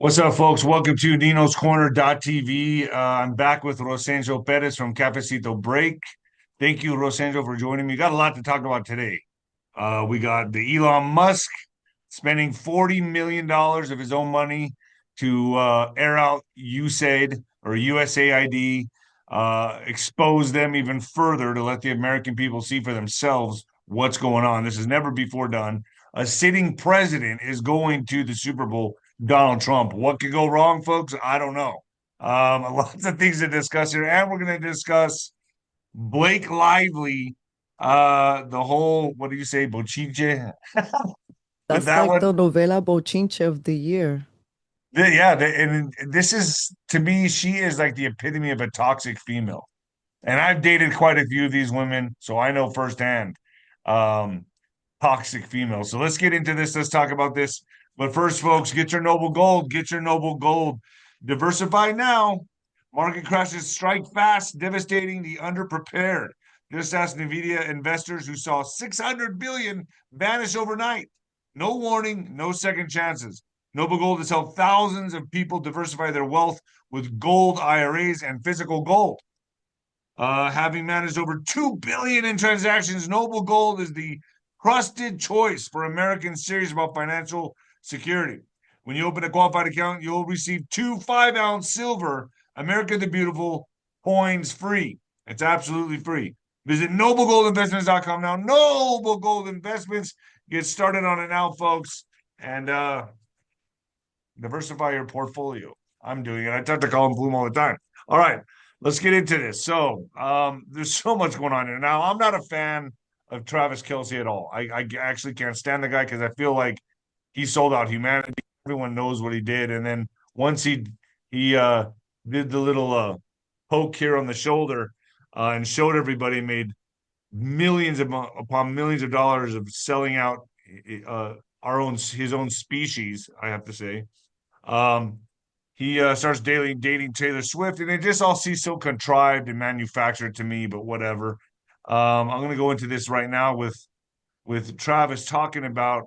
What's up, folks? Welcome to 𝗬𝗏𝗏𝗏.tv. I'm back with 𝗬𝗏𝗏𝗏𝗏 from 𝗵𝗏𝗏𝗏𝗏. Thank you, 𝗬𝗏𝗏𝗏, for joining me. Got a lot to talk about today. We got the Elon Musk spending $40 million of his own money to air out USAID or USAID, expose them even further to let the American people see for themselves what's going on. This has never before done. A sitting president is going to the Super Bowl. Donald Trump. What could go wrong, folks? I don't know. Lots of things to discuss here, and we're going to discuss Blake Lively, the whole, what do you say, 𝗏𝗃𝗃 with That's that like one. the novela bochinche of the year. And this is, to me, she is like the epitome of a toxic female. And I've dated quite a few of these women, so I know firsthand um, toxic females. So let's get into this. Let's talk about this. But first, folks, get your noble gold. Get your noble gold. Diversify now. Market crashes strike fast, devastating the underprepared. Just ask NVIDIA investors who saw 600 billion vanish overnight. No warning, no second chances. Noble Gold has helped thousands of people diversify their wealth with gold IRAs and physical gold. Having managed over 2 billion in transactions, Noble Gold is the trusted choice for Americans serious about financial security. When you open a qualified account, you'll receive two 5-ounce silver America the Beautiful coins free. It's absolutely free. Visit noblegoldinvestments.com now. Noble Gold Investments. Get started on it now, folks, and diversify your portfolio. I'm doing it. I talk to Colin Bloom all the time. All right, let's get into this. So, there's so much going on here. Now, I'm not a fan of Travis Kelce at all. I actually can't stand the guy because I feel like he sold out humanity. Everyone knows what he did, and then once he did the little poke here on the shoulder and showed everybody, made millions upon millions of dollars of selling out uh, his own species. I have to say. Um, he starts dating Taylor Swift, and it just all seems so contrived and manufactured to me. But whatever. I'm going to go into this right now with Travis talking about.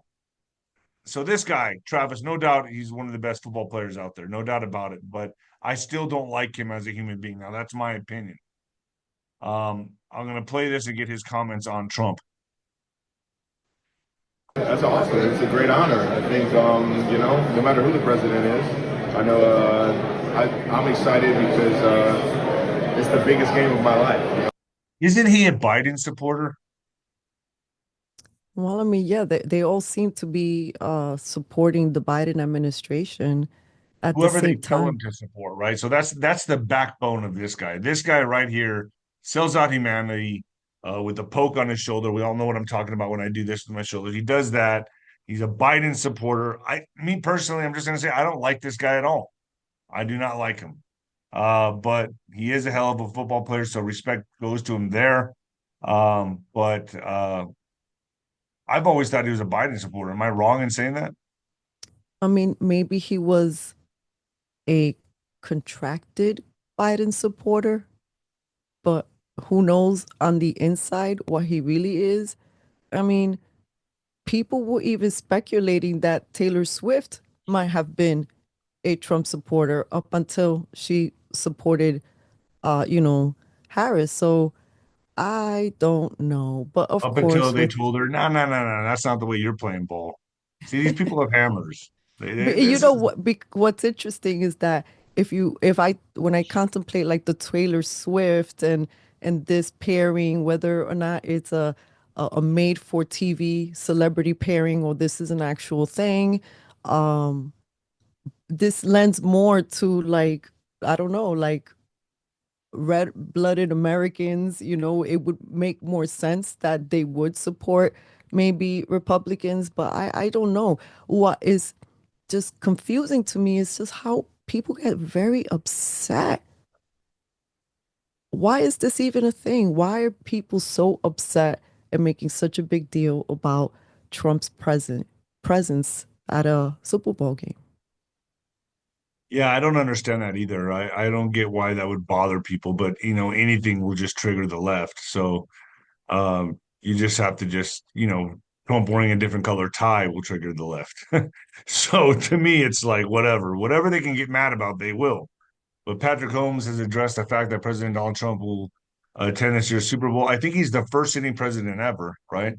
So this guy, Travis, no doubt he's one of the best football players out there, no doubt about it. But I still don't like him as a human being. Now that's my opinion. I'm going to play this and get his comments on Trump. That's awesome. It's a great honor. I think, no matter who the president is, I know I'm excited because it's the biggest game of my life. Isn't he a Biden supporter? Well, I mean, yeah, they all seem to be supporting the Biden administration at the Whoever they same tell him time. to support, right? So that's the backbone of this guy. This guy right here sells out humanity with a poke on his shoulder. We all know what I'm talking about when I do this with my shoulders. He does that. He's a Biden supporter. Me personally, I'm just gonna say I don't like this guy at all. I do not like him. But he is a hell of a football player, so respect goes to him there. But I've always thought he was a Biden supporter. Am I wrong in saying that? I mean, maybe he was a contracted Biden supporter, but who knows on the inside what he really is? I mean, people were even speculating that Taylor Swift might have been a Trump supporter up until she supported you know, Harris. So I don't know. But of Up until course, they with told her, no, no, no, no, that's not the way you're playing ball. See, these people have hammers. but you This know is what what's interesting is that if I when I contemplate like the Taylor Swift and this pairing, whether or not it's a made for TV celebrity pairing or this is an actual thing, um, this lends more to like I don't know, like red-blooded Americans, it would make more sense that they would support maybe Republicans, but I don't know. What is just confusing to me is just how people get very upset. Why is this even a thing? Why are people so upset and making such a big deal about Trump's presence at a Super Bowl game? Yeah, I don't understand that either. I don't get why that would bother people, but anything will just trigger the left. So you just have to just Trump wearing a different color tie will trigger the left. So to me, it's like whatever they can get mad about, they will. But Patrick Holmes has addressed the fact that President Donald Trump will attend this year's Super Bowl. I think he's the first sitting president ever, right?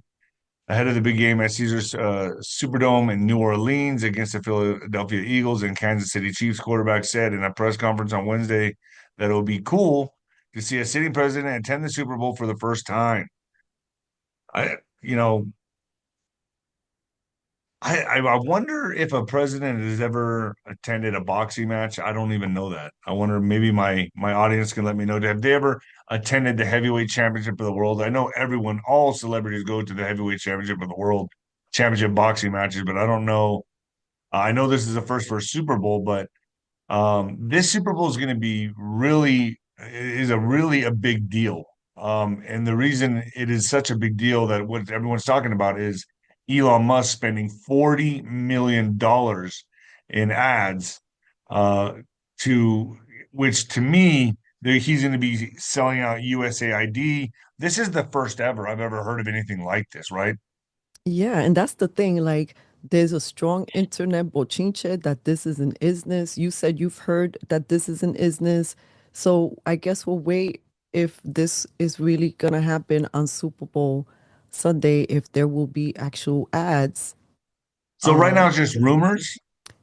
Ahead of the big game at Caesars Superdome in New Orleans against the Philadelphia Eagles and Kansas City Chiefs, quarterback said in a press conference on Wednesday that it would be cool to see a sitting president attend the Super Bowl for the first time. I, you know, I wonder if a president has ever attended a boxing match. I don't even know that. I wonder, maybe my audience can let me know. Have they ever attended the heavyweight championship of the world? I know all celebrities go to the heavyweight championship of the world, championship boxing matches, but I don't know. I know this is the first for a Super Bowl, but this Super Bowl is going to be really a big deal. And the reason it is such a big deal that what everyone's talking about is Elon Musk spending $40 million in ads, to which to me, he's going to be selling out USAID. This is the first ever I've ever heard of anything like this, right? Yeah, and that's the thing. Like, there's a strong internet bochinche that this is an isness. You said you've heard that this is an isness. So I guess we'll wait if this is really gonna happen on Super Bowl Sunday, if there will be actual ads. So right now it's just rumors.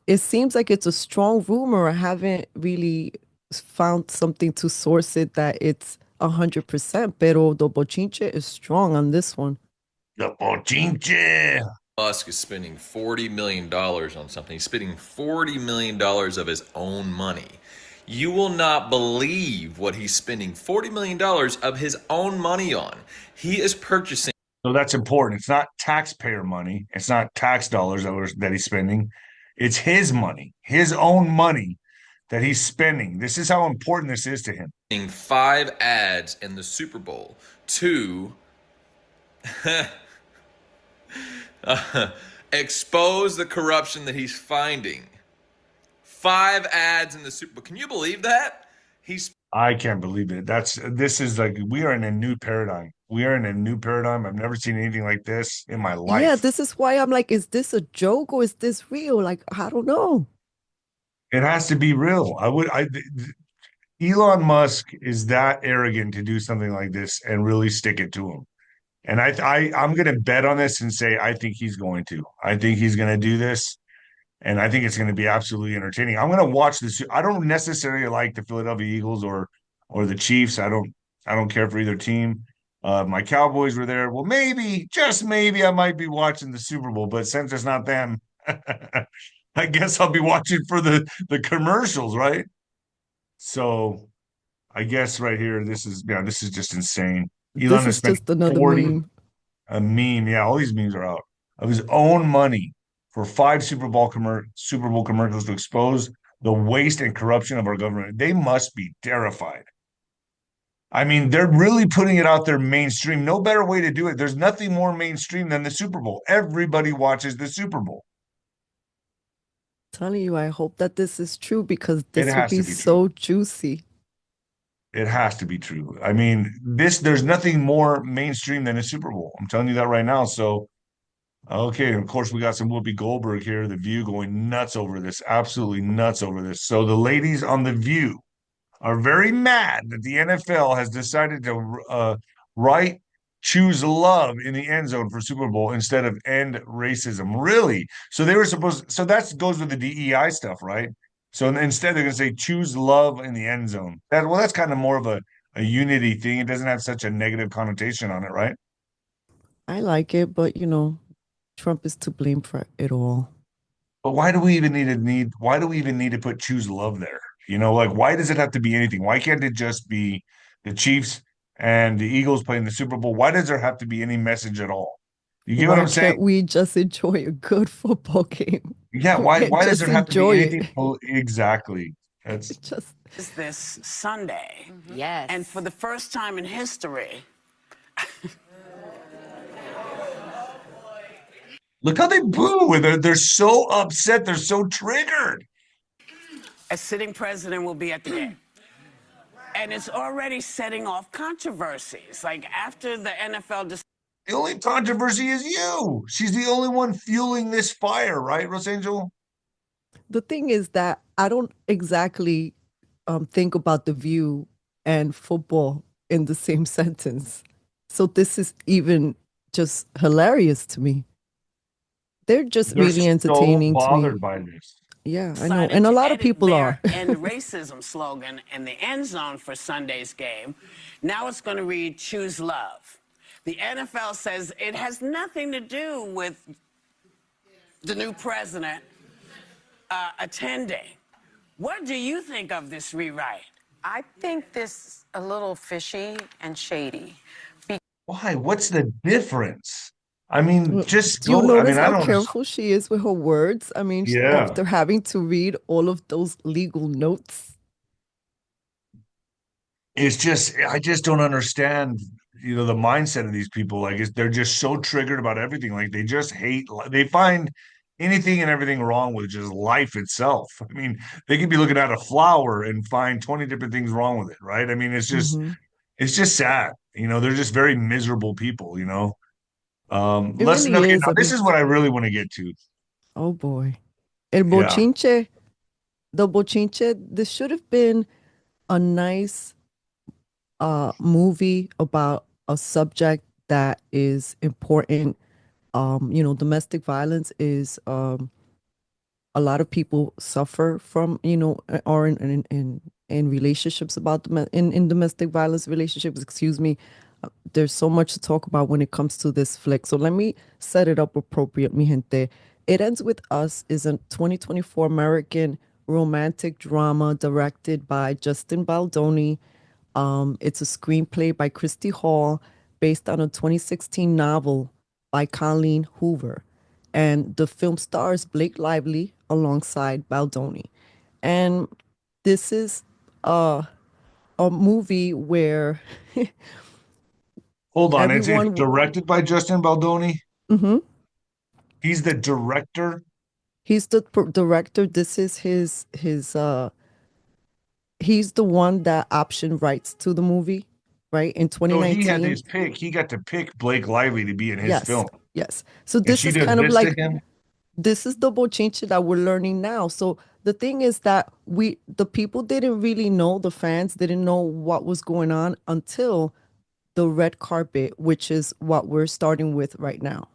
It seems like it's a strong rumor. I haven't really found something to source it that it's 100%, pero the bochinche is strong on this one. The bochinche. Musk is spending $40 million on something. He's spending $40 million of his own money. You will not believe what he's spending $40 million of his own money on. He is purchasing. So that's important. It's not taxpayer money. It's not tax dollars that he's spending. It's his money, his own money that he's spending. This is how important this is to him. 5 ads in the Super Bowl to expose the corruption that he's finding. 5 ads in the Super Bowl. Can you believe that? I can't believe it. This is like, we are in a new paradigm. We are in a new paradigm. I've never seen anything like this in my life. Yeah, this is why I'm like, is this a joke or is this real? Like, I don't know. It has to be real. Elon Musk is that arrogant to do something like this and really stick it to him. And I'm going to bet on this and say I think he's going to. I think he's going to do this, and I think it's going to be absolutely entertaining. I'm going to watch this. I don't necessarily like the Philadelphia Eagles or the Chiefs. I don't care for either team. My Cowboys were there. Well, maybe, just maybe, I might be watching the Super Bowl, but since it's not them, I guess I'll be watching for the commercials, right? So I guess right here, this is just insane. Elon this is just another meme. A meme, yeah. All these memes are out of his own money for 5 Super Bowl commercials to expose the waste and corruption of our government. They must be terrified. I mean, they're really putting it out there mainstream. No better way to do it. There's nothing more mainstream than the Super Bowl. Everybody watches the Super Bowl. I'm telling you, I hope that this is true because this would be so juicy. It has to be true. I mean, there's nothing more mainstream than a Super Bowl. I'm telling you that right now. So, okay, of course, we got some 𝗬𝗶𝗍 here, The View, going nuts over this, absolutely nuts over this. So the ladies on The View are very mad that the NFL has decided to write "Choose Love" in the end zone for Super Bowl instead of "End Racism." Really? So they were supposed. So that goes with the DEI stuff, right? So instead, they're going to say "Choose Love" in the end zone. That's kind of more of a unity thing. It doesn't have such a negative connotation on it, right? I like it, but Trump is to blame for it all. But why do we even need to put "Choose Love" there? Like, why does it have to be anything? Why can't it just be the Chiefs and the Eagles playing the Super Bowl? Why does there have to be any message at all? You get what I'm saying? Why can't we just enjoy a good football game? Yeah, why does there have to be anything? Exactly. That's just this Sunday. Mm-hmm. Yes. And for the first time in history. Look how they boo. They're so upset. They're so triggered. A sitting president will be at the game. And it's already setting off controversies. Like, after the NFL The only controversy is you. She's the only one fueling this fire, right, Rosangel? The thing is that I don't exactly think about The View and football in the same sentence. So this is even just hilarious to me. They're just They're really so entertaining to me. bothered by this. Yeah, I know. Decided And a to lot of edit people their are. End Racism slogan in the end zone for Sunday's game. Now it's going to read Choose Love. The NFL says it has nothing to do with the new president attending. What do you think of this rewrite? I think this a little fishy and shady. Why? What's the difference? I mean, Well, just do you go. I mean, notice I how don't. careful she is with her words? I mean, Yeah. after having to read all of those legal notes. It's just, I just don't understand, the mindset of these people. Like, they're just so triggered about everything. Like, they just hate, they find anything and everything wrong with just life itself. I mean, they could be looking at a flower and find 20 different things wrong with it, right? I mean, Hmm. it's just sad. They're just very miserable people. It Listen, really okay, is. now I this mean, is what I really want to get to. oh boy. El Yeah. bochinche, the bochinche, this should have been a nice movie about a subject that is important. Domestic violence is a lot of people suffer from, or in relationships in domestic violence relationships, excuse me. There's so much to talk about when it comes to this flick. So let me set it up appropriate, mi gente. It Ends With Us is a 2024 American romantic drama directed by Justin Baldoni. It's a screenplay by Christy Hall based on a 2016 novel by Colleen Hoover. And the film stars Blake Lively alongside Baldoni. And this is a movie where Hold on. It's everyone, directed by Justin Baldoni. Mhm. He's the director. He's the director. This is he's the one that optioned rights to the movie, right? In So he had 2019. his pick. He got to pick Blake Lively to be in his Yes. film. Yes. So And this she is does kind of this to like, him. this is the bochinche that we're learning now. So the thing is that the people didn't really know, the fans didn't know what was going on until the red carpet, which is what we're starting with right now.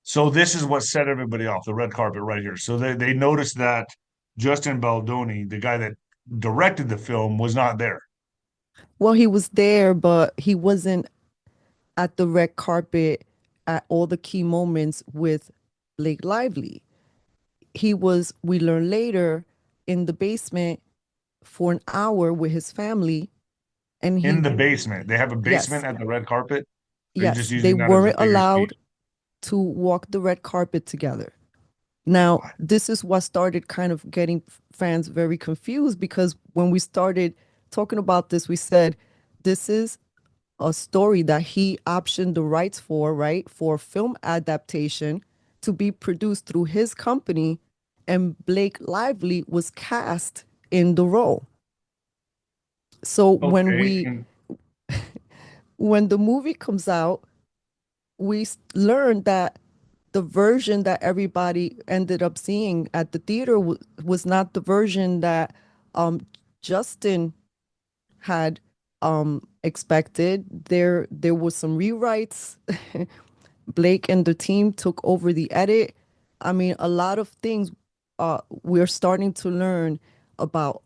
So this is what set everybody off, the red carpet right here. So they noticed that Justin Baldoni, the guy that directed the film, was not there. Well, he was there, but he wasn't at the red carpet at all the key moments with Blake Lively. He was, we learn later, in the basement for an hour with his family. And In he, the basement. They have a basement yes, at the red carpet. Or are you just yes, they using that as a weren't figure of allowed speech? to walk the red carpet together. Now, What? this is what started kind of getting fans very confused, because when we started talking about this, we said this is a story that he optioned the rights for, right? For film adaptation to be produced through his company, and Blake Lively was cast in the role. So Okay. And when the movie comes out, we learned that the version that everybody ended up seeing at the theater was not the version that Justin had expected. There was some rewrites. Blake and the team took over the edit. I mean, a lot of things we're starting to learn about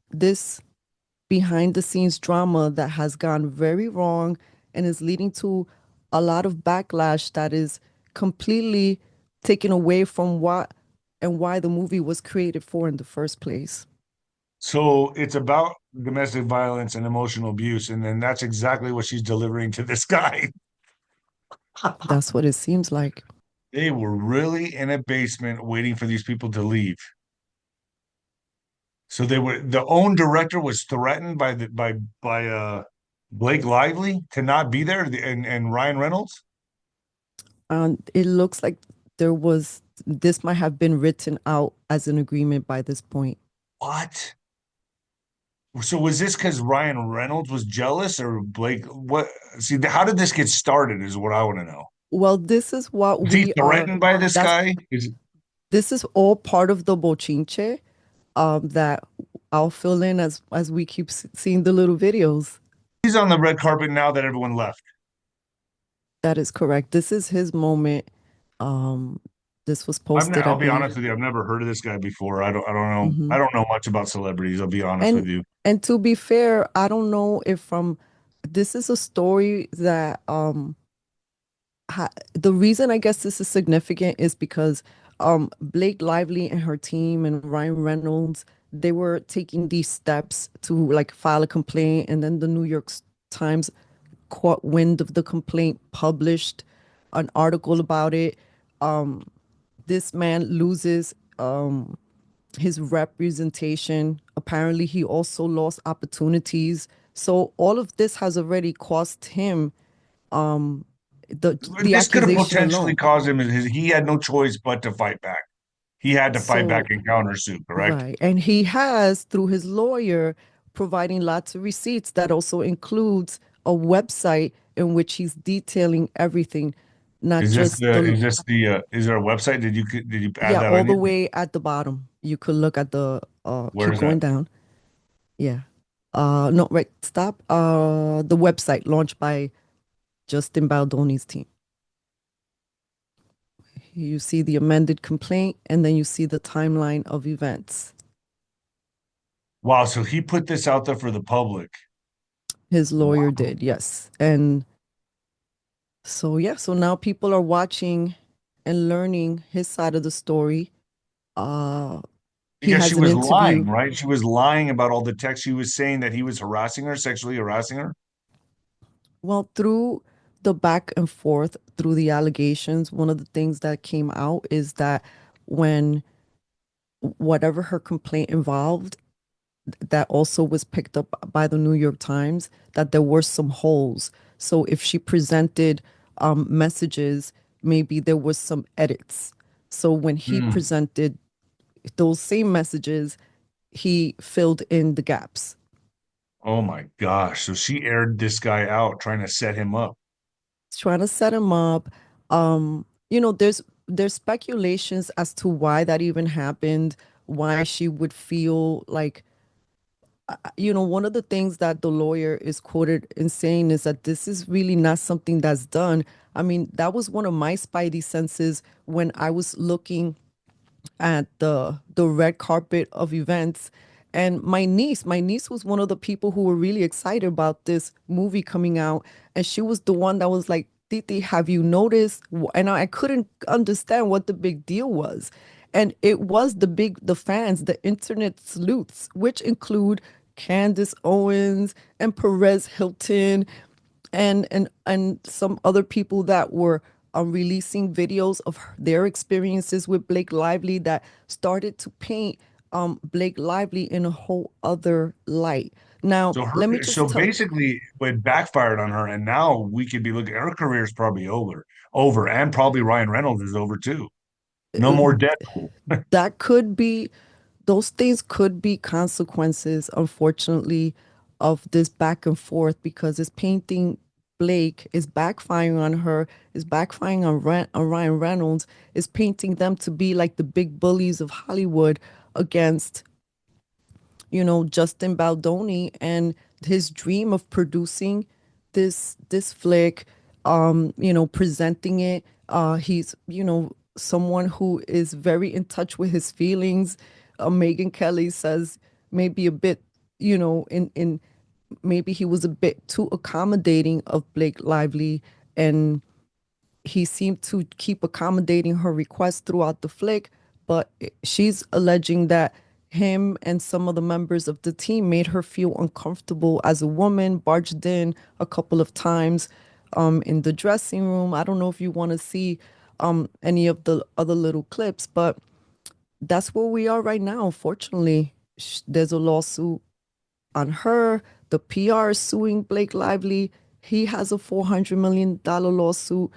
this behind the scenes drama that has gone very wrong and is leading to a lot of backlash that is completely taken away from what and why the movie was created for in the first place. so it's about domestic violence and emotional abuse. And then that's exactly what she's delivering to this guy. That's what it seems like. They were really in a basement waiting for these people to leave. So the own director was threatened by Blake Lively to not be there, and Ryan Reynolds. It looks like this might have been written out as an agreement by this point. What? So was this because Ryan Reynolds was jealous or Blake? What? See, how did this get started is what I want to know. Well, this is what Was he we are. threatened by this That's guy? this is all part of the bochinche that I'll fill in as we keep seeing the little videos. He's on the red carpet now that everyone left. That is correct. This is his moment. Um, this was posted, I I'll be believe. honest with you. I've never heard of this guy before. I don't know. Hmm. I don't know much about celebrities. I'll be honest And with you. and to be fair, I don't know if from this is a story that the reason I guess this is significant is because Blake Lively and her team and Ryan Reynolds, they were taking these steps to like file a complaint, and then the New York Times caught wind of the complaint, published an article about it. This man loses his representation. Apparently, he also lost opportunities. So all of this has already cost him the This could have accusation potentially alone. caused him. He had no choice but to fight back. He had to fight back So, and countersue. Correct? right. And he has, through his lawyer, providing lots of receipts that also includes a website in which he's detailing everything, not just the, Is there a website? Did you add yeah, that all on the you? way at the bottom. You could look at the, Where keep is that? going down. Yeah. No, right, stop. The website launched by Justin Baldoni's team. You see the amended complaint, and then you see the timeline of events. Wow. So he put this out there for the public. His lawyer Wow. did, yes. And so, yeah, so now people are watching and learning his side of the story. He Because she has an was interview. lying, right? She was lying about all the texts. She was saying that he was harassing her, sexually harassing her. Well, through the back and forth, through the allegations, one of the things that came out is that when whatever her complaint involved, that also was picked up by the New York Times, that there were some holes. So if she presented messages, maybe there was some edits. So when he Hmm. presented those same messages, he filled in the gaps. Oh my gosh. So she aired this guy out trying to set him up. Trying to set him up. There's speculations as to why that even happened, why she would feel like one of the things that the lawyer is quoted in saying is that this is really not something that's done. I mean, that was one of my spidey senses when I was looking at the red carpet of events. And my niece was one of the people who were really excited about this movie coming out, and she was the one that was like, Titi, have you noticed? And I couldn't understand what the big deal was. And it was the fans, the internet sleuths, which include Candace Owens and Perez Hilton and some other people that were releasing videos of their experiences with Blake Lively that started to paint Blake Lively in a whole other light. Now, let me So just tell basically it backfired on her, and now we could be looking, her career is probably over, and probably Ryan Reynolds is over too. No uh, more Deadpool. that could be those things could be consequences, unfortunately, of this back and forth because it's painting Blake is backfiring on her, is backfiring on Ryan Reynolds, is painting them to be like the big bullies of Hollywood against, Justin Baldoni and his dream of producing this flick, presenting it. He's, someone who is very in touch with his feelings. Megan Kelly says maybe a bit, in maybe he was a bit too accommodating of Blake Lively, and he seemed to keep accommodating her requests throughout the flick, but she's alleging that him and some of the members of the team made her feel uncomfortable as a woman, barged in a couple of times in the dressing room. I don't know if you want to see any of the other little clips, but that's where we are right now. Unfortunately, there's a lawsuit on her. The PR is suing Blake Lively. He has a $400 million lawsuit.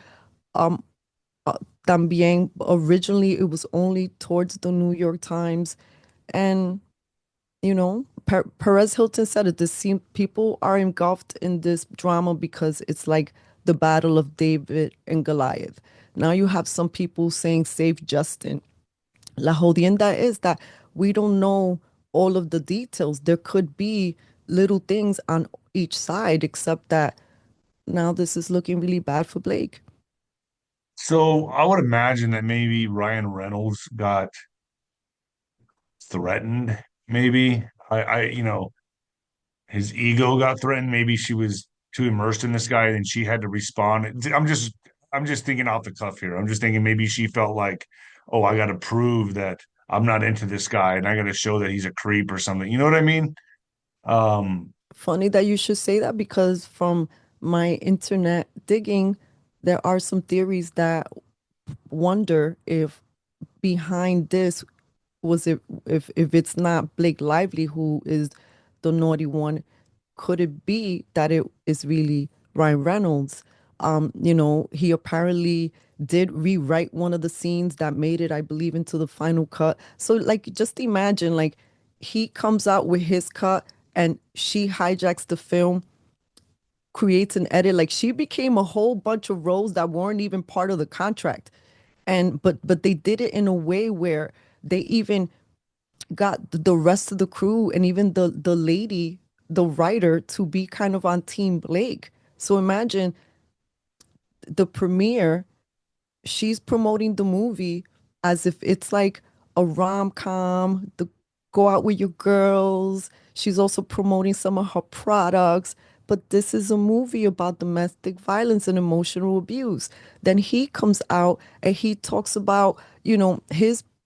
También, originally it was only towards the New York Times. And You know, Perez Hilton said it. This seem people are engulfed in this drama because it's like the battle of David and Goliath. Now you have some people saying save Justin. La jodienda is that we don't know all of the details. There could be little things on each side, except that now this is looking really bad for Blake. So I would imagine that maybe Ryan Reynolds got threatened. Maybe his ego got threatened. Maybe she was too immersed in this guy and she had to respond. I'm just thinking off the cuff here. I'm just thinking maybe she felt like, oh, I got to prove that I'm not into this guy and I got to show that he's a creep or something. You know what I mean? Um, Funny that you should say that because from my internet digging, there are some theories that wonder if behind this was it if it's not Blake Lively who is the naughty one, could it be that it is really Ryan Reynolds? He apparently did rewrite one of the scenes that made it, I believe, into the final cut. So like just imagine like he comes out with his cut and she hijacks the film, creates an edit. Like she became a whole bunch of roles that weren't even part of the contract. And but they did it in a way where they even got the rest of the crew and even the lady, the writer, to be kind of on Team Blake. So imagine the premiere, she's promoting the movie as if it's like a rom-com, the go out with your girls. She's also promoting some of her products, but this is a movie about domestic violence and emotional abuse. Then he comes out and he talks about,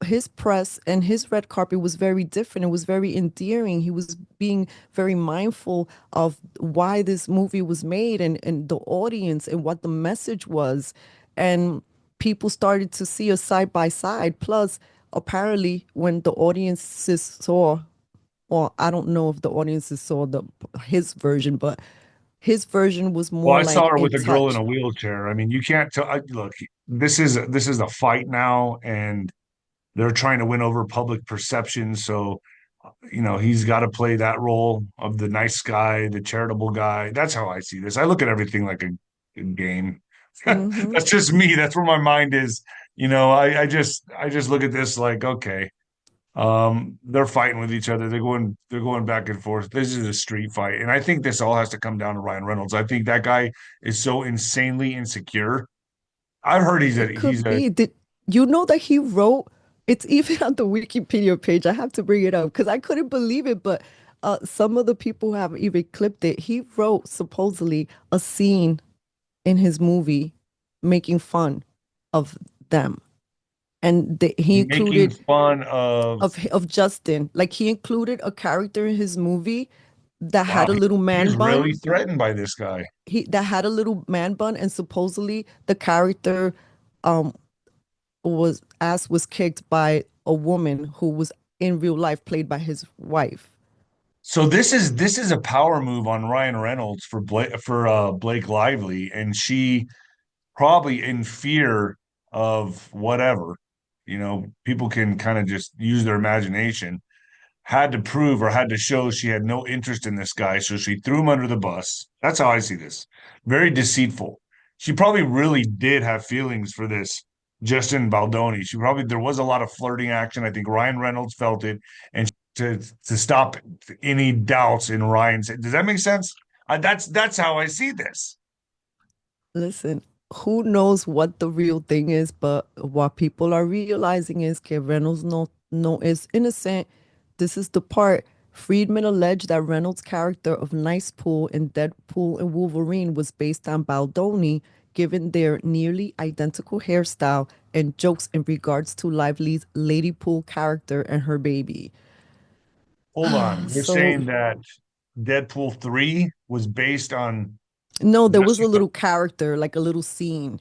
his press and his red carpet was very different. It was very endearing. He was being very mindful of why this movie was made and the audience and what the message was. And people started to see us side by side. Plus, apparently, when the audiences saw, well, I don't know if the audiences saw his version, but his version was well, more I saw like her in with a girl in touch. a wheelchair. I mean, you can't tell. Look, this is a fight now, and they're trying to win over public perception. So, he's got to play that role of the nice guy, the charitable guy. That's how I see this. I look at everything like a game. Hmm. That's just me. That's where my mind is. I just look at this like, okay, they're fighting with each other. They're going back and forth. This is a street fight. And I think this all has to come down to Ryan Reynolds. I think that guy is so insanely insecure. I've heard It he's could a be. Did you know that he wrote? It's even on the Wikipedia page. I have to bring it up because I couldn't believe it. But some of the people who have even clipped it. He wrote supposedly a scene in his movie making fun of them, and he making included fun of of Justin. Like he included a character in his movie that had wow, a little he's man bun. really threatened by this guy. He that had a little man bun, and supposedly the character um was kicked by a woman who was in real life played by his wife. So this is a power move on Ryan Reynolds for Blake Lively, and she probably in fear of whatever, people can kind of just use their imagination, had to prove or had to show she had no interest in this guy, so she threw him under the bus. That's how I see this. Very deceitful. She probably really did have feelings for this Justin Baldoni. There was a lot of flirting action. I think Ryan Reynolds felt it, and to stop any doubts in Ryan's. Does that make sense? That's how I see this. Listen, who knows what the real thing is, but what people are realizing is que Reynolds no is innocent. This is the part. Friedman alleged that Reynolds' character of Nice Pool in Deadpool and Wolverine was based on Baldoni, given their nearly identical hairstyle and jokes in regards to Lively's Lady Pool character and her baby. Hold on. You're So saying that Deadpool 3 was based on no, there was a Jessica. little character, like a little scene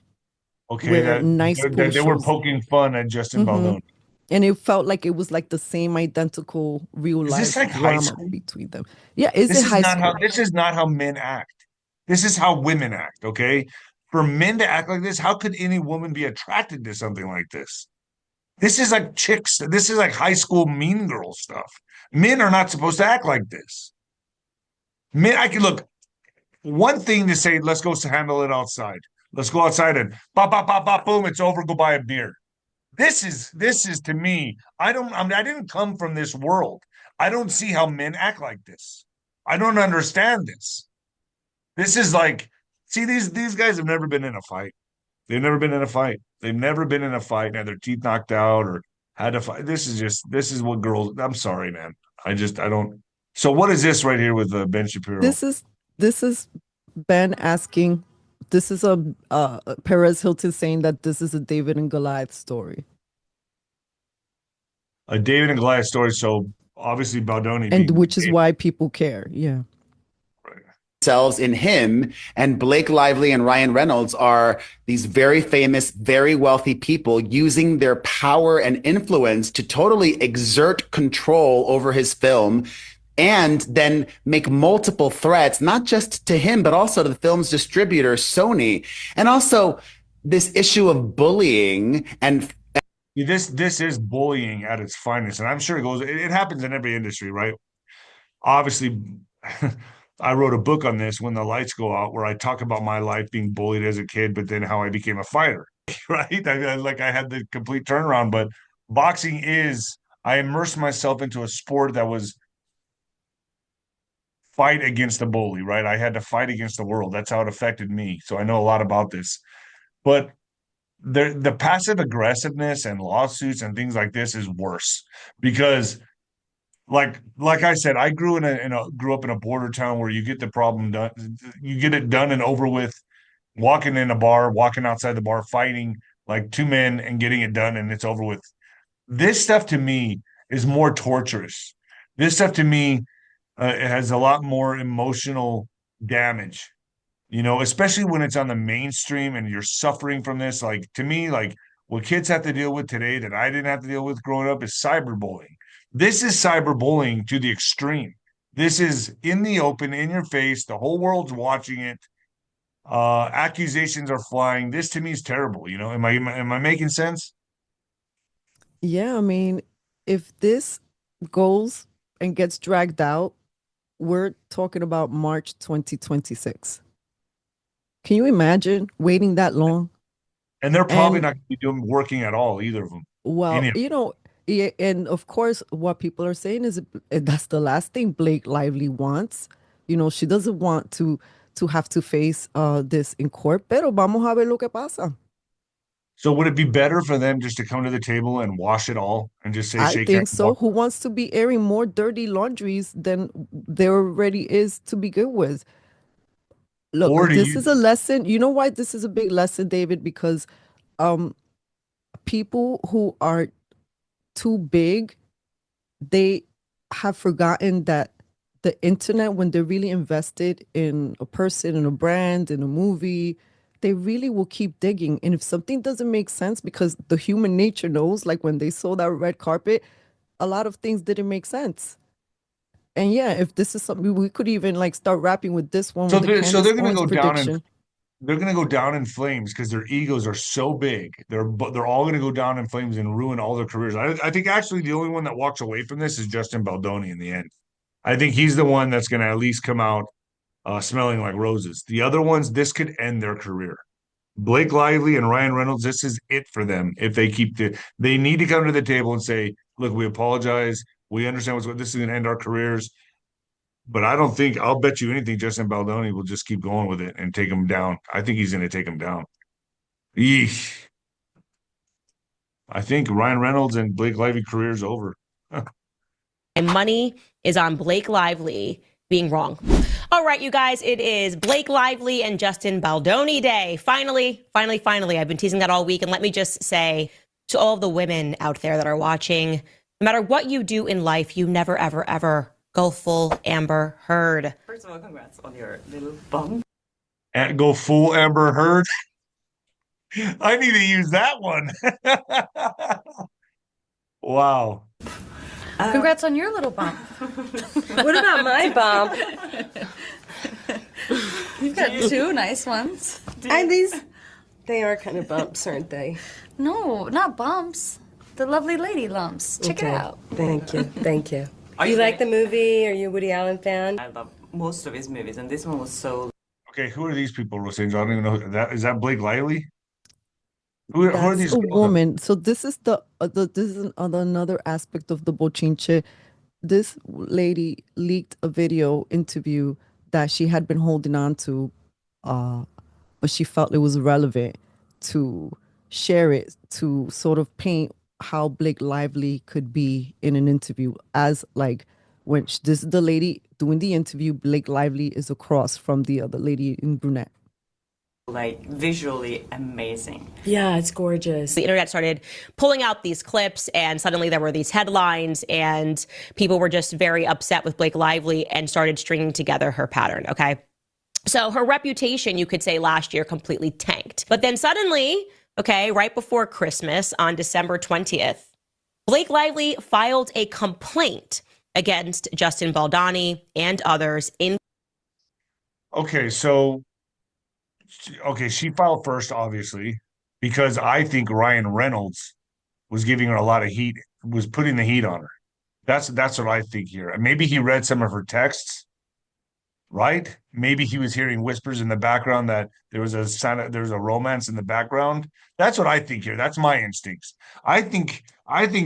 Okay, where Nice Pool that they were shows. poking fun at Justin Hmm. Baldoni. And it felt like it was like the same identical real Is this life like high drama school? between them. Yeah, is it high school? This is not how men act. This is how women act, okay? For men to act like this, how could any woman be attracted to something like this? This is like chicks. This is like high school mean girl stuff. Men are not supposed to act like this. Men, I can look. One thing to say, let's go handle it outside. Let's go outside and pop, pop, pop, pop, boom, it's over. Go buy a beer. This is to me. I didn't come from this world. I don't see how men act like this. I don't understand this. This is like, see, these guys have never been in a fight. They've never been in a fight. They've never been in a fight and had their teeth knocked out or had to fight. This is what girls. I'm sorry, man. I don't. So what is this right here with Ben Shapiro? This is Ben asking. This is a Perez Hilton saying that this is a David and Goliath story. A David and Goliath story. So obviously Baldoni, and which is why people care. Yeah. Themselves in him, and Blake Lively and Ryan Reynolds are these very famous, very wealthy people using their power and influence to totally exert control over his film and then make multiple threats, not just to him, but also to the film's distributor, Sony. And also this issue of bullying and this is bullying at its finest. And I'm sure it happens in every industry, right? Obviously, I wrote a book on this, When the Lights Go Out, where I talk about my life being bullied as a kid, but then how I became a fighter, right? I had the complete turnaround, but boxing I immersed myself into a sport that was fight against the bully, right? I had to fight against the world. That's how it affected me. So I know a lot about this. But the passive aggressiveness and lawsuits and things like this is worse because like I said, I grew up in a border town where you get the problem done, you get it done and over with, walking in a bar, walking outside the bar, fighting like two men and getting it done and it's over with. This stuff to me is more torturous. This stuff to me it has a lot more emotional damage, especially when it's on the mainstream and you're suffering from this. Like to me, like what kids have to deal with today that I didn't have to deal with growing up is cyberbullying. This is cyberbullying to the extreme. This is in the open, in your face. The whole world's watching it. Accusations are flying. This to me is terrible. Am I making sense? Yeah, I mean, if this goes and gets dragged out, we're talking about March 2026. Can you imagine waiting that long? And they're probably not going to be working at all, either of them. Well, and of course, what people are saying is that's the last thing Blake Lively wants. She doesn't want to have to face this in court. Pero vamos a ver lo que pasa. So would it be better for them just to come to the table and wash it all and just say, I think so. Who wants to be airing more dirty laundries than there already is to begin with? Look, this is a lesson. You know why this is a big lesson, David? Because people who are too big, they have forgotten that the internet, when they're really invested in a person, in a brand, in a movie, they really will keep digging. And if something doesn't make sense, because the human nature knows, like when they saw that red carpet, a lot of things didn't make sense. And yeah, if this is something, we could even like start rapping with this one. So they're going to go down they're going to go down in flames because their egos are so big. They're all going to go down in flames and ruin all their careers. I think actually the only one that walks away from this is Justin Baldoni in the end. I think he's the one that's going to at least come out smelling like roses. The other ones, this could end their career. Blake Lively and Ryan Reynolds, this is it for them. If they they need to come to the table and say, look, we apologize. We understand this is going to end our careers. But I don't think, I'll bet you anything, Justin Baldoni will just keep going with it and take him down. I think he's going to take him down. Yeesh. I think Ryan Reynolds and Blake Lively career's over. And money is on Blake Lively being wrong. All right, you guys, it is Blake Lively and Justin Baldoni Day. Finally, I've been teasing that all week. And let me just say to all of the women out there that are watching, no matter what you do in life, you never, ever, ever go full Amber Heard. First of all, congrats on your little bump. And go full Amber Heard. I need to use that one. Wow. Congrats on your little bump. What about my bump? You've got two nice ones. They are kind of bumps, aren't they? No, not bumps. the lovely lady lumps. Check it out. Thank you. Thank you. You like the movie? Are you a Woody Allen fan? I love most of his movies, and this one was so. Okay, who are these people, Rosange? I don't even know. That Blake Lively? Who are That's these a girls? woman. So this is another aspect of the bochinche. This lady leaked a video interview that she had been holding on to, but she felt it was relevant to share it to sort of paint how Blake Lively could be in an interview as like when this is the lady doing the interview, Blake Lively is across from the other lady in brunette. Like visually amazing. Yeah, it's gorgeous. The internet started pulling out these clips, and suddenly there were these headlines, and people were just very upset with Blake Lively and started stringing together her pattern. Okay. So her reputation, you could say, last year completely tanked. But then suddenly, okay, right before Christmas on December 20th, Blake Lively filed a complaint against Justin Baldoni and others in. Okay, so she filed first, obviously, because I think Ryan Reynolds was giving her a lot of heat, was putting the heat on her. That's what I think here. And maybe he read some of her texts, right? Maybe he was hearing whispers in the background that there was a romance in the background. That's what I think here. That's my instincts. I think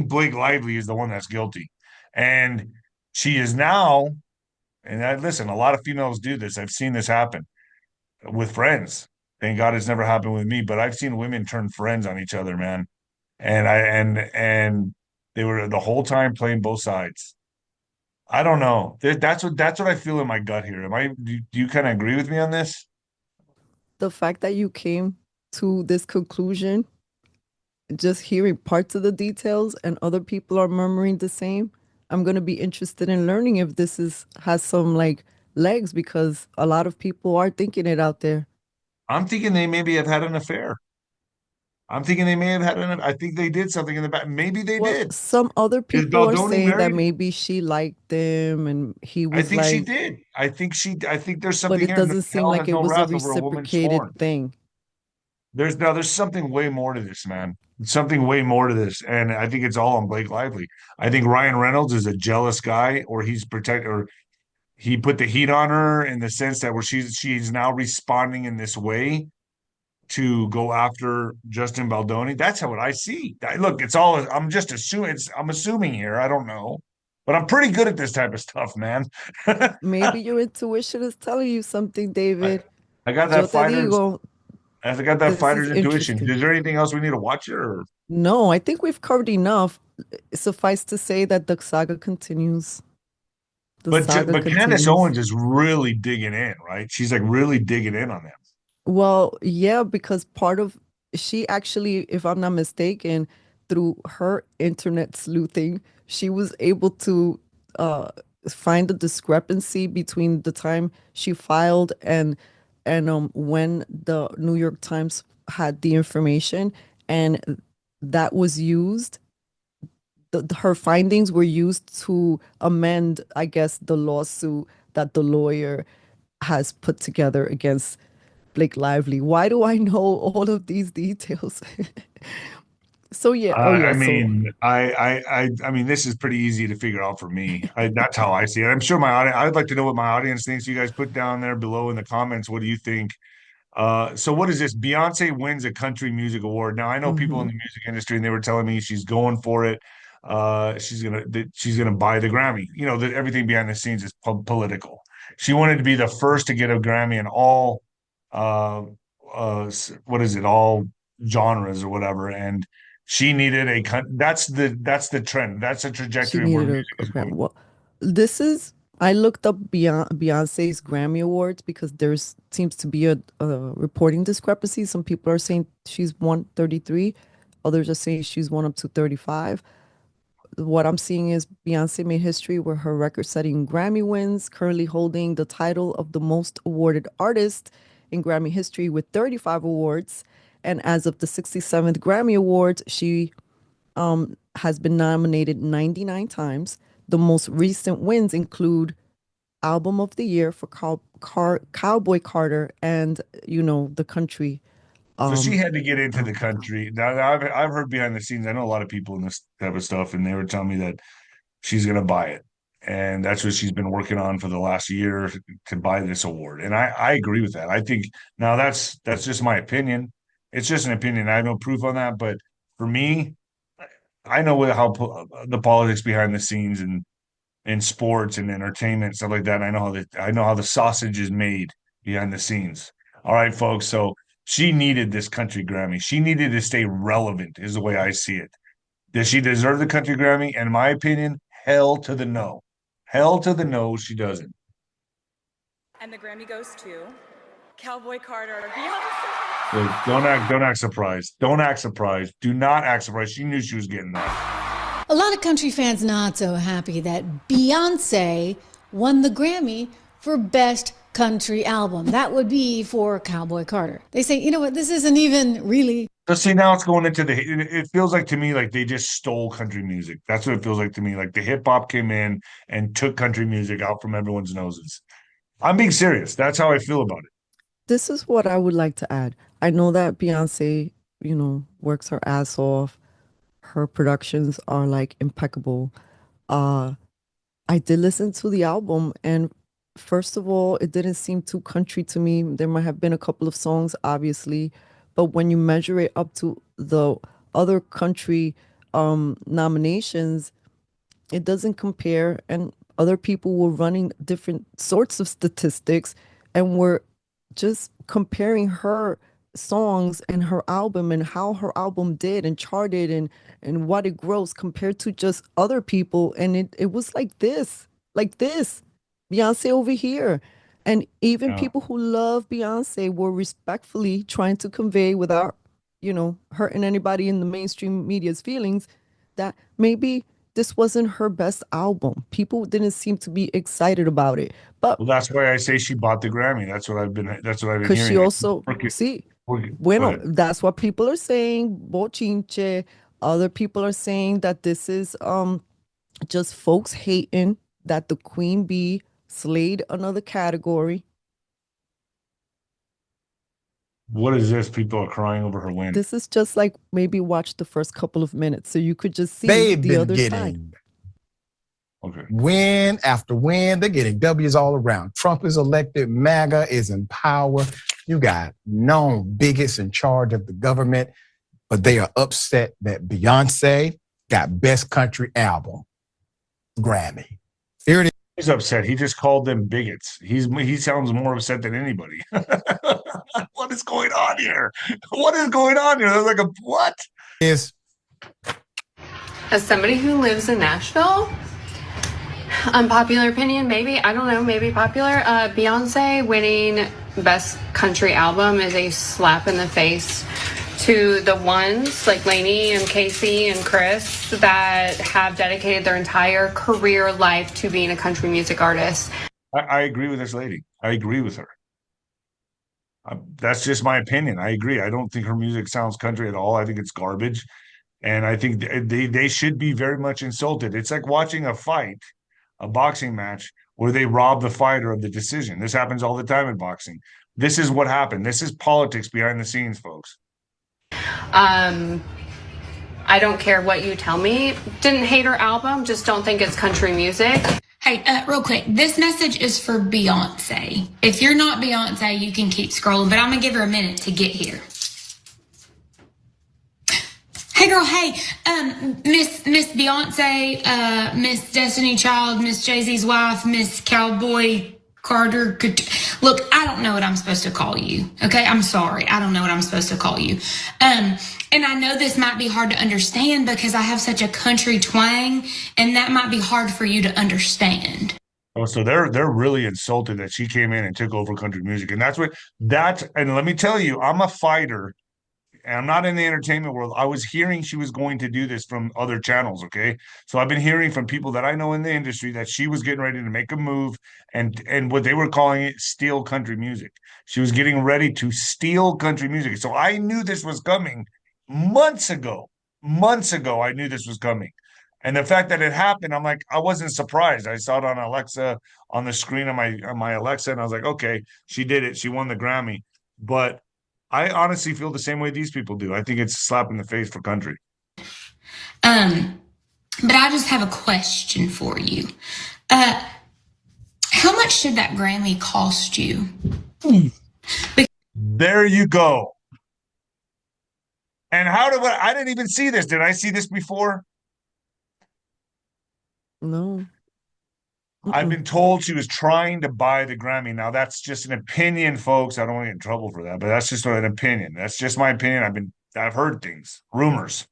Blake Lively is the one that's guilty. And she is now, and listen, a lot of females do this. I've seen this happen with friends. Thank God it's never happened with me, but I've seen women turn friends on each other, man. And they were the whole time playing both sides. I don't know. That's what I feel in my gut here. Do you kind of agree with me on this? The fact that you came to this conclusion, just hearing parts of the details and other people are murmuring the same, I'm going to be interested in learning if this has some like legs, because a lot of people are thinking it out there. I'm thinking they maybe have had an affair. I think they did something in the back. Maybe they did. Some other people are Baldoni saying that married? maybe she liked him and he was I think she like, did. I think there's but something it here. doesn't seem Hell like has it no was a wrath over a woman reciprocated scorned. thing. There's something way more to this, man. Something way more to this, and I think it's all on Blake Lively. I think Ryan Reynolds is a jealous guy, or he put the heat on her in the sense that where she's now responding in this way to go after Justin Baldoni. That's what I see. Look, it's all I'm just assuming. I'm assuming here. I don't know, but I'm pretty good at this type of stuff, man. Maybe your intuition is telling you something, David. I got Yo that te fighter's. digo, I got that this is fighter's intuition. interesting. Is there anything else we need to watch here? Or? No, I think we've covered enough. Suffice to say that the saga continues. But Candace Owens is really digging in, right? She's like really digging in on them. Well, yeah, because she actually, if I'm not mistaken, through her internet sleuthing, she was able to find the discrepancy between the time she filed and when the New York Times had the information, and that was used. Her findings were used to amend, I guess, the lawsuit that the lawyer has put together against Blake Lively. Why do I know all of these details? So yeah, I mean, this is pretty easy to figure out for me. That's how I see it. I'm sure my audience. I'd like to know what my audience thinks. You guys put down there below in the comments. What do you think? So what is this? Beyonce wins a country music award. Now I know people in the music industry, and they were telling me she's going for it. She's gonna buy the Grammy. You know that everything behind the scenes is political. She wanted to be the first to get a Grammy in all, what is it? All genres or whatever, and she needed that's the trend. That's the trajectory where music is going. Well, I looked up Beyonce's Grammy Awards because there's seems to be a reporting discrepancy. Some people are saying she's won 33, others are saying she's won up to 35. What I'm seeing is Beyonce made history with her record-setting Grammy wins, currently holding the title of the most awarded artist in Grammy history with 35 awards. And as of the 67th Grammy Awards, she has been nominated 99 times. The most recent wins include Album of the Year for Cowboy Carter and, the country So she Um, had to get into the country. Now I've heard behind the scenes. I know a lot of people in this type of stuff, and they were telling me that she's going to buy it, and that's what she's been working on for the last year to buy this award. And I agree with that. I think now that's just my opinion. It's just an opinion. I have no proof on that, but for me, I know the politics behind the scenes and in sports and entertainment stuff like that. I know how the sausage is made behind the scenes. All right, folks. So she needed this country Grammy. She needed to stay relevant, is the way I see it. Does she deserve the country Grammy? In my opinion, hell to the no. Hell to the no, she doesn't. And the Grammy goes to Cowboy Carter. Don't act surprised. Don't act surprised. Do not act surprised. She knew she was getting that. A lot of country fans not so happy that Beyonce won the Grammy for Best Country Album. That would be for Cowboy Carter. They say, you know what, this isn't even really. So see, now it's going into it feels like to me like they just stole country music. That's what it feels like to me. Like the hip hop came in and took country music out from everyone's noses. I'm being serious. That's how I feel about it. This is what I would like to add. I know that Beyonce, works her ass off. Her productions are like impeccable. I did listen to the album, and first of all, it didn't seem too country to me. There might have been a couple of songs, obviously, but when you measure it up to the other country nominations, it doesn't compare. And other people were running different sorts of statistics and were just comparing her songs and her album and how her album did and charted and what it grows compared to just other people. And it was like this, Beyonce over here. And even people who love Beyonce were respectfully trying to convey without, hurting anybody in the mainstream media's feelings that maybe this wasn't her best album. People didn't seem to be excited about it. But that's why I say she bought the Grammy. That's what I've been hearing. Because she also, that's what people are saying, bochinche. Other people are saying that this is just folks hating that the Queen Bee slayed another category. What is this? People are crying over her win. This is just like maybe watch the first couple of minutes so you could just see the other side. Okay. Win after win, they're getting W's all around. Trump is elected, MAGA is in power. You got known bigots in charge of the government, but they are upset that Beyonce got Best Country Album Grammy. Here it is. He's upset. He just called them bigots. He sounds more upset than anybody. What is going on here? What is going on here? They're like a what? Is as somebody who lives in Nashville, unpopular opinion, maybe, I don't know, maybe popular, Beyonce winning Best Country Album is a slap in the face to the ones like Lainey and Casey and Chris that have dedicated their entire career life to being a country music artist. I agree with this lady. I agree with her. That's just my opinion. I agree. I don't think her music sounds country at all. I think it's garbage. And I think they should be very much insulted. It's like watching a fight, a boxing match, where they rob the fighter of the decision. This happens all the time in boxing. This is what happened. This is politics behind the scenes, folks. I don't care what you tell me. Didn't hate her album, just don't think it's country music. Hey, real quick, this message is for Beyonce. If you're not Beyonce, you can keep scrolling, but I'm gonna give her a minute to get here. Hey girl, hey, Miss Beyonce, Miss Destiny Child, Miss Jay-Z's wife, Miss Cowboy Carter. Look, I don't know what I'm supposed to call you. Okay, I'm sorry. I don't know what I'm supposed to call you. And I know this might be hard to understand because I have such a country twang, and that might be hard for you to understand. Oh, so they're really insulted that she came in and took over country music. And and let me tell you, I'm a fighter. And I'm not in the entertainment world. I was hearing she was going to do this from other channels, okay? So I've been hearing from people that I know in the industry that she was getting ready to make a move and what they were calling it steal country music. She was getting ready to steal country music. So I knew this was coming months ago. Months ago, I knew this was coming. And the fact that it happened, I'm like, I wasn't surprised. I saw it on Alexa, on the screen on my Alexa, and I was like, okay, she did it. She won the Grammy. But I honestly feel the same way these people do. I think it's a slap in the face for country. But I just have a question for you. How much did that Grammy cost you? There you go. And I didn't even see this. Did I see this before? No. I've been told she was trying to buy the Grammy. Now that's just an opinion, folks. I don't want to get in trouble for that, but that's just an opinion. That's just my opinion. I've heard things, rumors,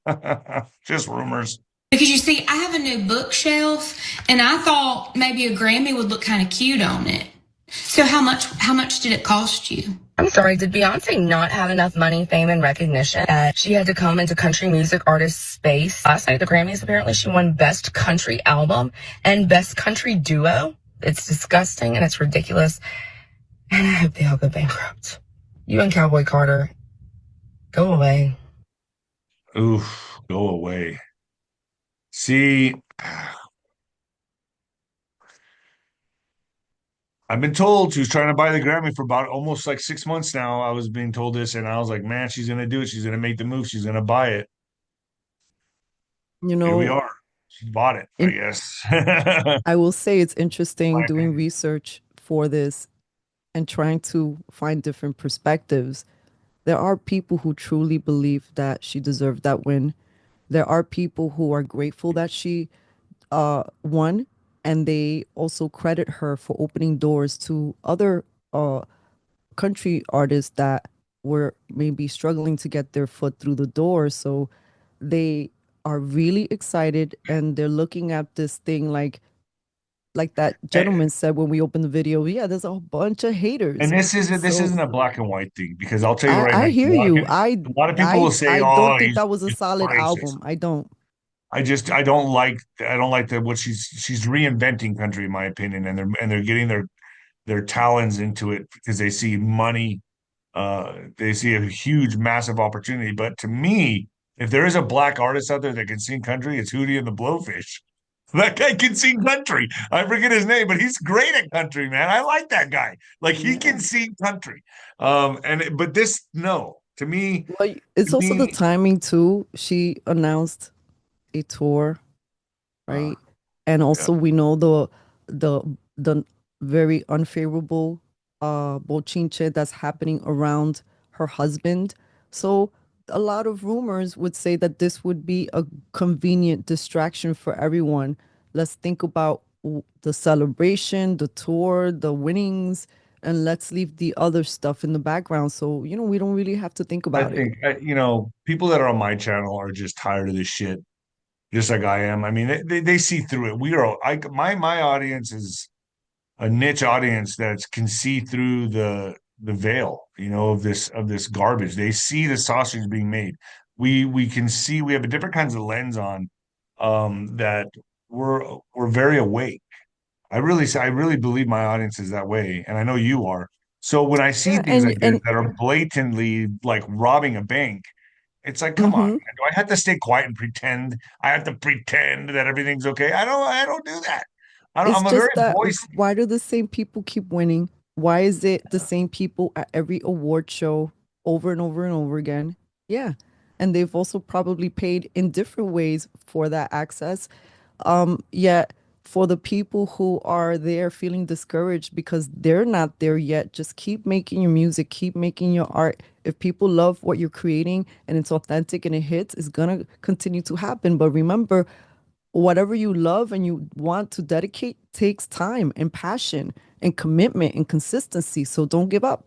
just rumors. Because you see, I have a new bookshelf, and I thought maybe a Grammy would look kind of cute on it. So how much did it cost you? I'm sorry, did Beyonce not have enough money, fame, and recognition that she had to come into country music artist space? Last night at the Grammys, apparently she won Best Country Album and Best Country Duo. It's disgusting and it's ridiculous. And I hope they all go bankrupt. You and 𝗀𝗂𝗶𝗹, go away. Oof, go away. See, I've been told she was trying to buy the Grammy for about almost like 6 months now. I was being told this, and I was like, man, she's going to do it. She's going to make the move. She's going to buy it. You know, here we are. She bought it, I guess. I will say it's interesting doing research for this and trying to find different perspectives. There are people who truly believe that she deserved that win. There are people who are grateful that she won, and they also credit her for opening doors to other country artists that were maybe struggling to get their foot through the door. So they are really excited, and they're looking at this thing like that gentleman said when we opened the video. Yeah, there's a bunch of haters. And this isn't a black and white thing, because I'll tell you right now. I hear you. A lot of people will say, I "Oh, don't think that was a solid racist." album. I don't. I don't like what she's reinventing country, in my opinion, and they're getting their talons into it because they see money, they see a huge, massive opportunity. But to me, if there is a black artist out there that can sing country, it's 𝗬𝗓𝗏 and the Blowfish. That guy can sing country. I forget his name, but he's great at country, man. I like that guy. Like, he can sing country. But this, no, to me. Well, it's also the timing too. She announced a tour, right? And also we know the very unfavorable bochinche that's happening around her husband. So a lot of rumors would say that this would be a convenient distraction for everyone. Let's think about the celebration, the tour, the winnings, and let's leave the other stuff in the background. So, we don't really have to think about it. I think, people that are on my channel are just tired of this shit, just like I am. I mean, they see through it. My audience is a niche audience that can see through the veil, of this garbage. They see the sausage being made. We can see, we have a different kinds of lens on, that we're very awake. I really believe my audience is that way, and I know you are. So when I see things like this that are blatantly like robbing a bank, it's like, come on, man. Do I have to stay quiet and pretend? I have to pretend that everything's okay? I don't do that. I'm a very voice. Why do the same people keep winning? Why is it the same people at every award show over and over and over again? Yeah. And they've also probably paid in different ways for that access. Yet for the people who are there feeling discouraged because they're not there yet, just keep making your music, keep making your art. If people love what you're creating and it's authentic and it hits, it's going to continue to happen. But remember, whatever you love and you want to dedicate takes time and passion and commitment and consistency. So don't give up.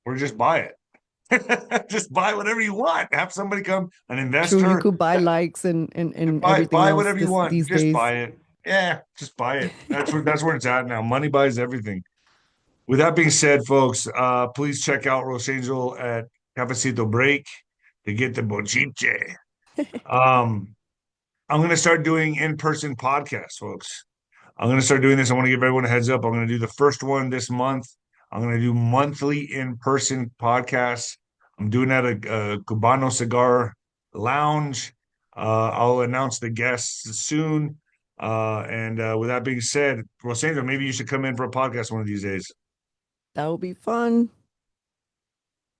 Or just buy it. Just buy whatever you want. Have somebody come, an investor. True, you could buy likes and everything buy else whatever you want. these Just days. buy it. Yeah, just buy it. That's where it's at now. Money buys everything. With that being said, folks, please check out 𝗀𝗃𝗃 at Cafecito Break to get the bochinche. I'm going to start doing in-person podcasts, folks. I'm going to start doing this. I want to give everyone a heads up. I'm going to do the first one this month. I'm going to do monthly in-person podcasts. I'm doing that at 𝗀𝗂𝗍𝗶𝗃 Cigar Lounge. I'll announce the guests soon. And with that being said, 𝗀𝗃𝗃, maybe you should come in for a podcast one of these days. That would be fun.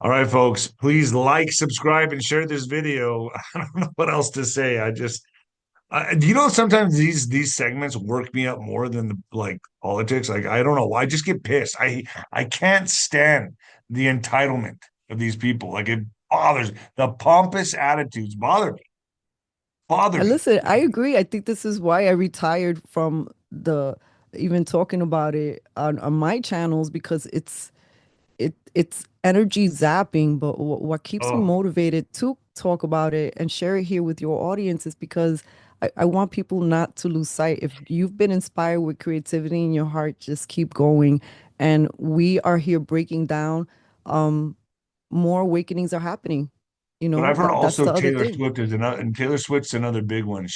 All right, folks, please like, subscribe, and share this video. I don't know what else to say. Do you know sometimes these segments work me up more than like politics? Like I don't know. I just get pissed. I can't stand the entitlement of these people. Like it bothers the pompous attitudes bother me. Listen, I agree. I think this is why I retired from the even talking about it on my channels, because it's energy zapping. But what keeps me motivated to talk about it and share it here with your audience is because I want people not to lose sight. If you've been inspired with creativity in your heart, just keep going. And we are here breaking down. More awakenings are happening. You know, but I've heard also Taylor thing. Swift is another, and Taylor Swift's another big one.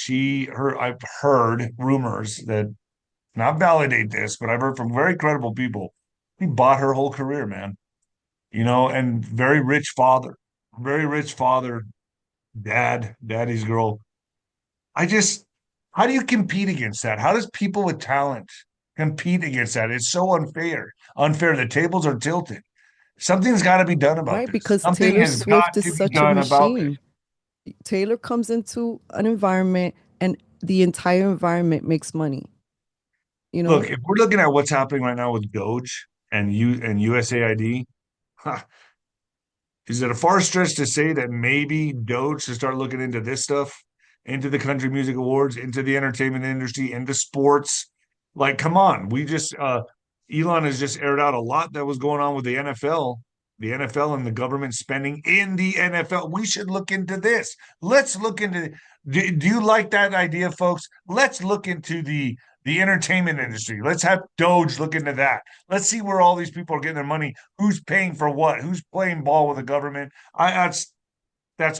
I've heard rumors that, not validate this, but I've heard from very credible people, he bought her whole career, man. You know, and very rich father, daddy's girl. How do you compete against that? How does people with talent compete against that? It's so unfair. Unfair. The tables are tilted. Something's got to be done about this. Because Something Taylor has Swift got is to be such a done about this. machine. Taylor comes into an environment and the entire environment makes money. You know, Look, if we're looking at what's happening right now with Doge and USAID, is it a far stretch to say that maybe Doge should start looking into this stuff, into the country music awards, into the entertainment industry, into sports? Like, come on. Elon has just aired out a lot that was going on with the NFL and the government spending in the NFL. We should look into this. Let's look into. Do you like that idea, folks? Let's look into the entertainment industry. Let's have Doge look into that. Let's see where all these people are getting their money. Who's paying for what? Who's playing ball with the government? That's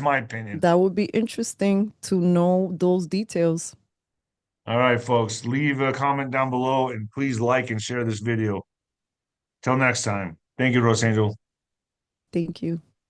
my opinion. That would be interesting to know those details. All right, folks, leave a comment down below and please like and share this video. Till next time. Thank you, Rose Angel. Thank you.